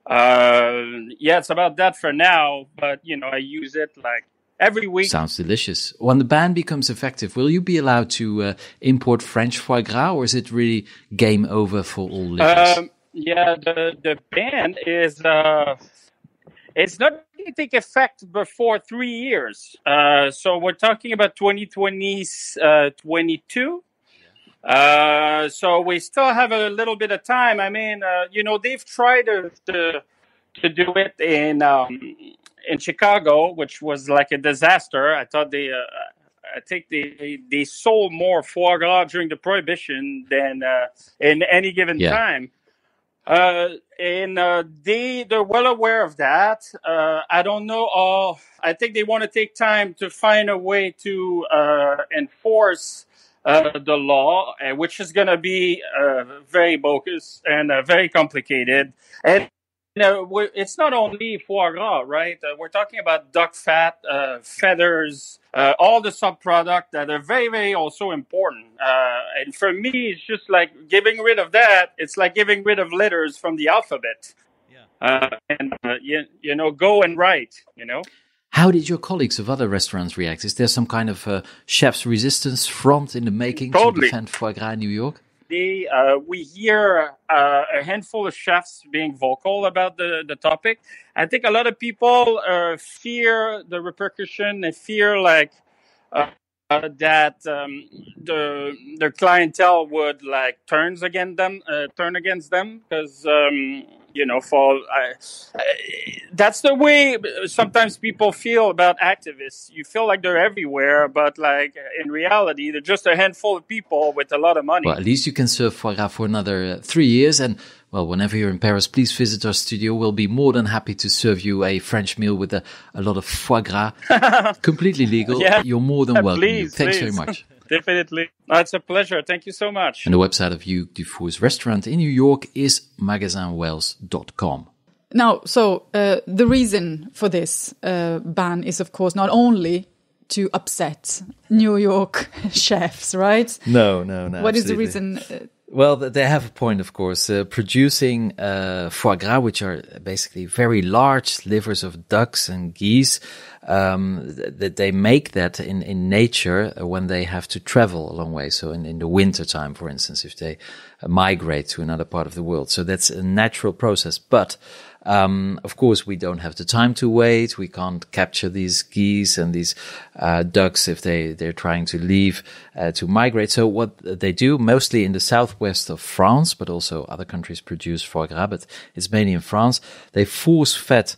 Yeah, it's about that for now, but I use it like every week. Sounds delicious. When the ban becomes effective, will you be allowed to import French foie gras, or is it really game over for all livers? Yeah, the ban is it's not going to take effect before 3 years. So we're talking about 2022. So we still have a little bit of time. I mean, they've tried to do it in Chicago, which was like a disaster. I think they sold more foie gras during the Prohibition than in any given time. They're well aware of that. I don't know. I think they want to take time to find a way to enforce the law, which is going to be very bogus and very complicated. And it's not only foie gras, right? We're talking about duck fat, feathers, all the subproducts that are very, very also important. And for me, it's just like getting rid of that. It's like getting rid of letters from the alphabet. Go and write, How did your colleagues of other restaurants react? Is there some kind of chef's resistance front in the making to defend foie gras in New York? We hear a handful of chefs being vocal about the topic. I think a lot of people fear the repercussion. They fear that their clientele would turn against them because that's the way sometimes people feel about activists. You feel like they're everywhere, but in reality, they're just a handful of people with a lot of money. Well, at least you can serve foie gras for another 3 years. And well, whenever you're in Paris, please visit our studio. We'll be more than happy to serve you a French meal with a lot of foie gras, completely legal. Yeah. You're more than welcome. Please, Thanks please. very much. Definitely. It's a pleasure. Thank you so much. And the website of Hugue Dufour's restaurant in New York is magasinwells.com. Now, so the reason for this ban is, of course, not only to upset New York chefs, right? No. What is the reason? Well, they have a point, of course. Producing foie gras, which are basically very large livers of ducks and geese, that they make that in nature when they have to travel a long way. So in the winter time, for instance, if they migrate to another part of the world. So that's a natural process. But of course, we don't have the time to wait. We can't capture these geese and these ducks if they're trying to leave to migrate. So what they do, mostly in the southwest of France, but also other countries produce foie gras, but it's mainly in France, they force-fed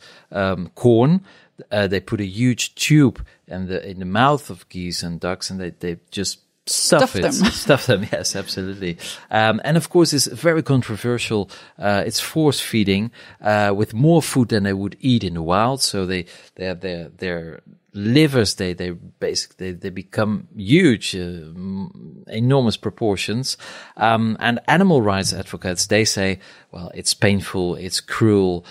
corn. They put a huge tube in the mouth of geese and ducks, and they just stuff them. Yes, absolutely. And of course, it's very controversial. It's force feeding, with more food than they would eat in the wild. So they have their livers, they become huge, enormous proportions. And animal rights advocates, they say, well, it's painful, it's cruel,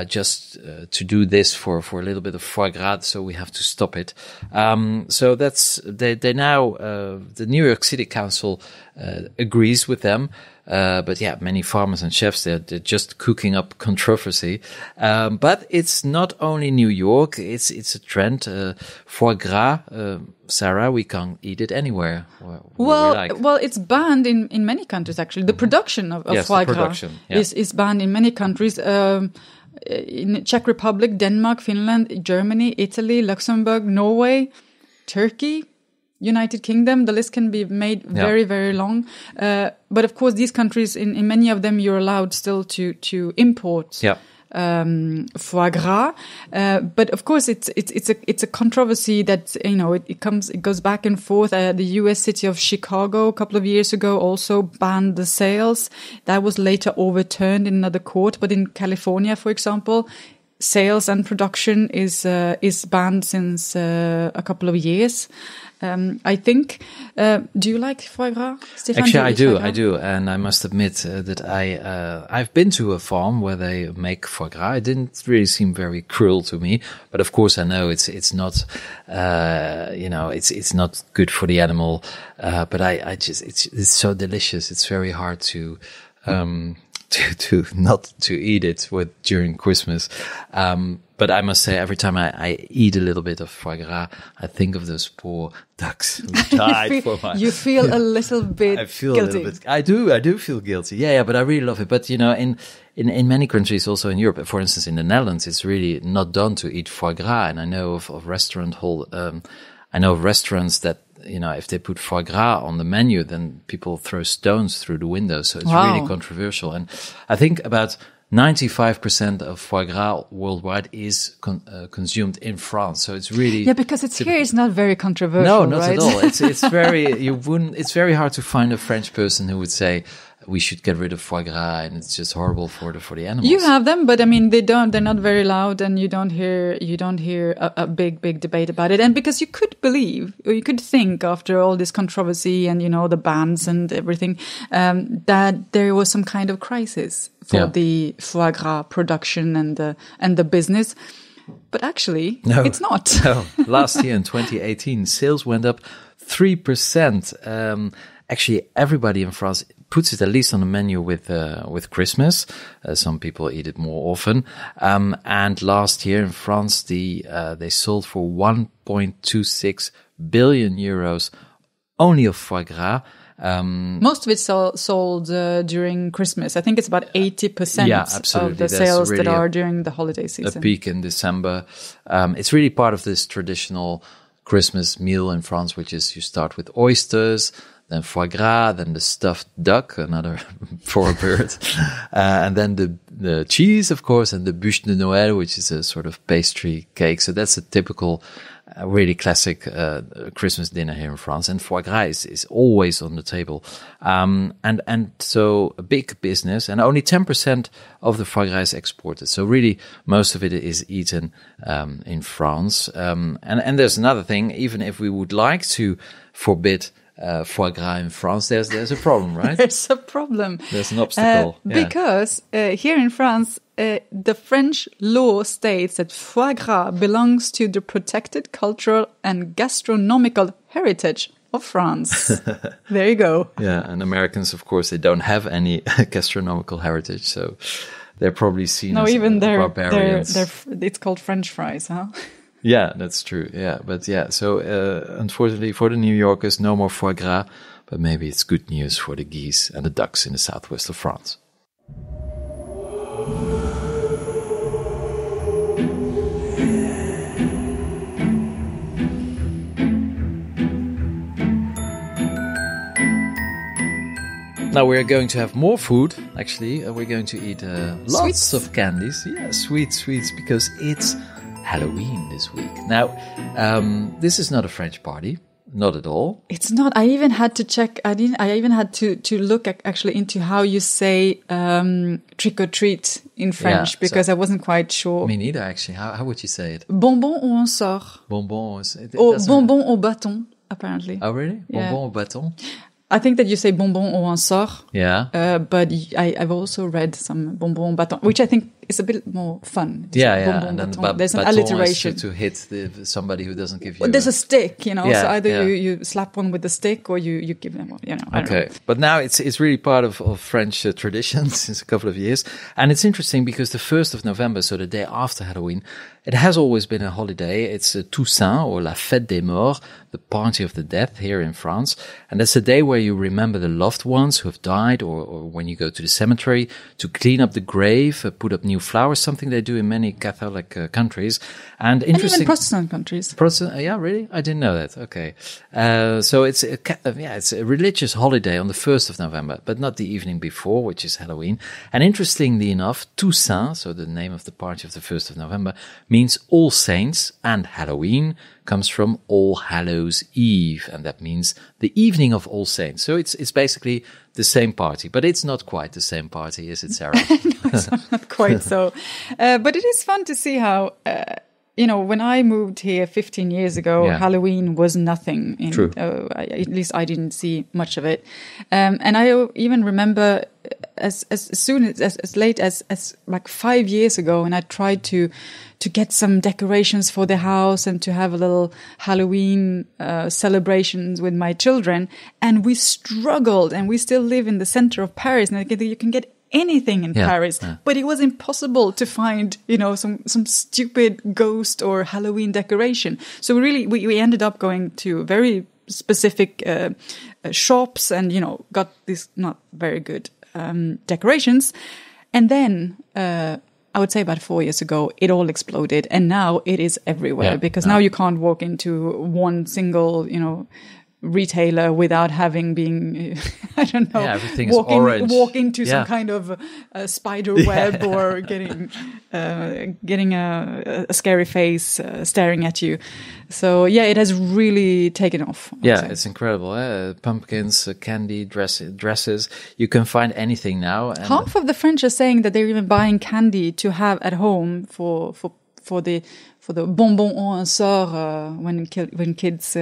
just to do this for a little bit of foie gras, so we have to stop it. So that's, they now, the New York City Council, agrees with them. But yeah, many farmers and chefs, they're just cooking up controversy. But it's not only New York, it's a trend. Foie gras, Sarah, we can't eat it anywhere. Well, it's banned in many countries, actually. The production of foie gras is banned in many countries. In Czech Republic, Denmark, Finland, Germany, Italy, Luxembourg, Norway, Turkey, United Kingdom. The list can be made very, very long. But of course, these countries, in many of them, you're allowed still to import foie gras. But of course, it's a controversy that, it goes back and forth. The U.S. city of Chicago a couple of years ago also banned the sales. That was later overturned in another court. But in California, for example, sales and production is banned since a couple of years. I think. Do you like foie gras, Stefan? Actually, I do, and I must admit that I've been to a farm where they make foie gras. It didn't really seem very cruel to me, but of course I know it's not, it's not good for the animal. But I just it's so delicious. It's very hard to to not to eat it during Christmas. But I must say, every time I eat a little bit of foie gras, I think of those poor ducks who died for my... You feel a little bit I feel guilty. a little bit... I do feel guilty. Yeah, but I really love it. But, in many countries, also in Europe, for instance, in the Netherlands, it's really not done to eat foie gras. And I know of restaurants that, if they put foie gras on the menu, then people throw stones through the windows. So it's really controversial. And I think about 95% of foie gras worldwide is consumed in France. So it's really... Yeah, because here it's not very controversial, No, not right? at all. It's very... It's very hard to find a French person who would say, we should get rid of foie gras and it's just horrible for the animals. You have them, but I mean, they're not very loud, and you don't hear a big debate about it. And because you could believe, or you could think after all this controversy and, the bans and everything, that there was some kind of crisis for the foie gras production and the business. But actually, it's not. No. Last year in 2018, sales went up 3%. Actually, everybody in France puts it at least on the menu with Christmas. Some people eat it more often. And last year in France, they sold for 1.26 billion euros only of foie gras. Most of it sold during Christmas. I think it's about 80% of the sales really that are during the holiday season. A peak in December. It's really part of this traditional Christmas meal in France, which is you start with oysters, then foie gras, then the stuffed duck, another for a bird, and then the cheese, of course, and the bûche de Noël, which is a sort of pastry cake. So that's a typical, really classic Christmas dinner here in France. And foie gras is always on the table. And so a big business, and only 10% of the foie gras is exported. So really most of it is eaten in France. And there's another thing, even if we would like to forbid foie gras in France, there's a problem, right? There's a problem. There's an obstacle. Because here in France, the French law states that foie gras belongs to the protected cultural and gastronomical heritage of France. There you go. Yeah, and Americans, of course, they don't have any gastronomical heritage, so they're probably seen as barbarians. It's called French fries, huh? Yeah, that's true. Yeah, but so unfortunately for the New Yorkers, no more foie gras, but maybe it's good news for the geese and the ducks in the southwest of France. Now we're going to have more food, actually. We're going to eat lots of candies. Yeah, sweets, because it's Halloween this week. Now, this is not a French party. Not at all. It's not. I even had to check. I even had to look actually into how you say trick or treat in French, because I wasn't quite sure. Me neither, actually. How would you say it? Bonbon ou on sort? Bonbon. Bonbon au bâton, apparently. Oh, really? Yeah. Bonbon au bâton? I think that you say bonbon au on sort. Yeah. But I've also read some bonbon au bâton, which I think is a bit more fun. Yeah. And then there's an alliteration to hit somebody who doesn't give you. Well, there's a stick, so either you slap one with the stick or you give them one. I don't know. But now it's really part of French tradition since a couple of years, and it's interesting because the 1st of November, so the day after Halloween, it has always been a holiday. It's Toussaint, or La Fête des Morts, the party of the dead here in France, and that's a day where you remember the loved ones who have died, or when you go to the cemetery to clean up the grave, put up new flowers, something they do in many Catholic countries. And even Protestant countries. Yeah, really? I didn't know that. Okay. So it's a religious holiday on the 1st of November, but not the evening before, which is Halloween. And interestingly enough, Toussaint, so the name of the party of the 1st of November, means All Saints, and Halloween comes from All Hallows Eve, and that means the evening of All Saints. So it's basically the same party, but it's not quite the same party, is it, Sarah? No, it's not quite so. But it is fun to see how, when I moved here 15 years ago, Halloween was nothing. True. At least I didn't see much of it. And I even remember as late as like 5 years ago, and I tried to get some decorations for the house and to have a little Halloween celebrations with my children. And we struggled, and we still live in the center of Paris, and you can get anything in Paris, but it was impossible to find, some stupid ghost or Halloween decoration. So we ended up going to very specific shops and, got these not very good decorations. And then I would say about 4 years ago, it all exploded. And now it is everywhere because now you can't walk into one single, retailer without having been, I don't know, everything is orange. Walk into some kind of spider web or getting a scary face staring at you. So it has really taken off. It's incredible. Pumpkins, candy, dresses. You can find anything now. And half of the French are saying that they're even buying candy to have at home for the bonbon en un sort when kids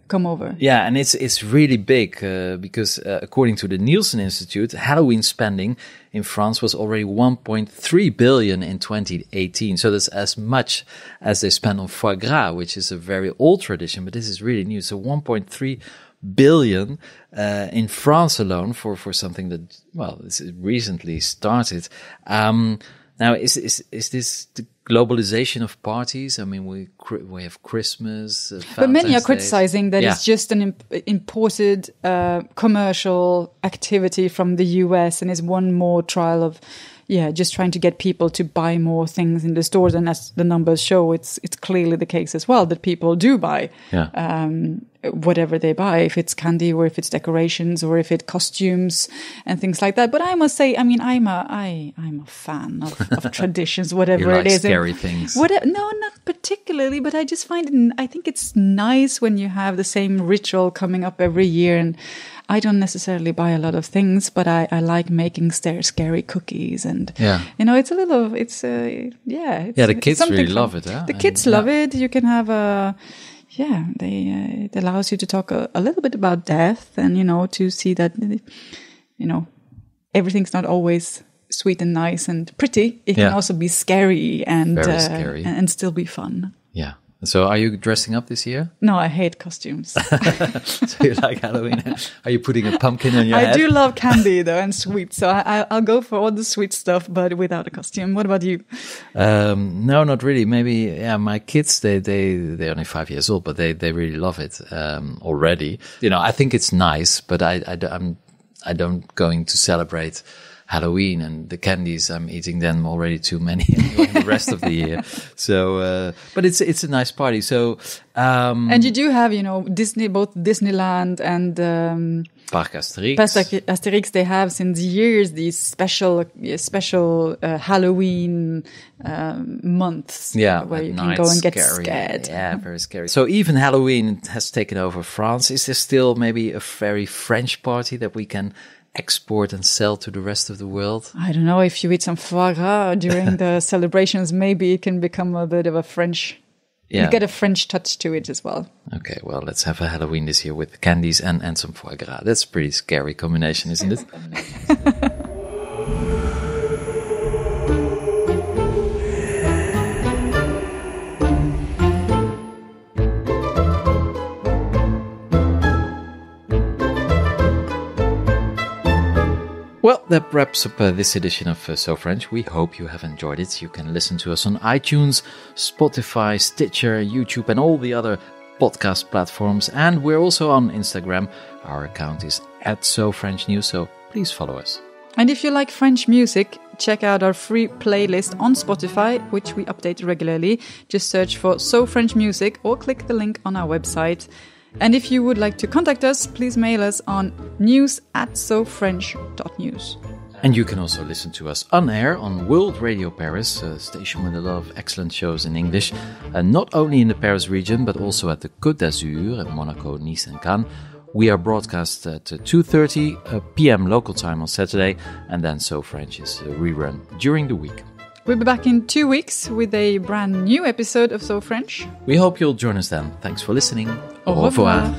come over. Yeah, and it's really big because according to the Nielsen Institute, Halloween spending in France was already 1.3 billion in 2018. So that's as much as they spend on foie gras, which is a very old tradition, but this is really new. So 1.3 billion in France alone for something that, it's recently started. Now, is this the globalization of parties? I mean, we have Christmas, but many are criticizing that it's just an imported commercial activity from the US, and is one more trial of just trying to get people to buy more things in the stores. And as the numbers show, it's clearly the case as well that people do buy whatever they buy, if it's candy or if it's decorations or if it's costumes and things like that. But I must say, I mean, I'm a fan of traditions, whatever it is. Scary things. No, not particularly, but I just I think it's nice when you have the same ritual coming up every year. And I don't necessarily buy a lot of things, but I like making scary cookies, and it's a little, the kids really love it. The kids love it. You can have it allows you to talk a little bit about death, and to see that everything's not always sweet and nice and pretty. It can also be scary and very scary and still be fun. Yeah. So are you dressing up this year? No, I hate costumes. So you like Halloween? Are you putting a pumpkin on your head? I do love candy though and sweets. So I'll go for all the sweet stuff, but without a costume. What about you? No, not really. Maybe, my kids, they're only 5 years old, but they really love it, already. I think it's nice, but I'm going to celebrate Halloween, and the candies, I'm eating them already too many anyway the rest of the year. So, but it's a nice party. So, and you do have, Disney, both Disneyland and Parc Asterix. Asterix, they have since years these special Halloween months where you can go and get scared. Yeah, very scary. So even Halloween has taken over France. Is there still maybe a very French party that we can export and sell to the rest of the world? I don't know. If you eat some foie gras during the celebrations, maybe it can become a bit of a French. You get a French touch to it as well. Okay, well, let's have a Halloween this year with candies and some foie gras. That's a pretty scary combination, isn't it? Well, that wraps up this edition of So French. We hope you have enjoyed it. You can listen to us on iTunes, Spotify, Stitcher, YouTube, and all the other podcast platforms. And we're also on Instagram. Our account is @SoFrenchNews, so please follow us. And if you like French music, check out our free playlist on Spotify, which we update regularly. Just search for So French Music or click the link on our website. And if you would like to contact us, please mail us on news@sofrench.news. And you can also listen to us on air on World Radio Paris, a station with a lot of excellent shows in English, not only in the Paris region, but also at the Côte d'Azur, at Monaco, Nice and Cannes. We are broadcast at 2:30 p.m. local time on Saturday, and then So French is rerun during the week. We'll be back in 2 weeks with a brand new episode of So French. We hope you'll join us then. Thanks for listening. Au revoir.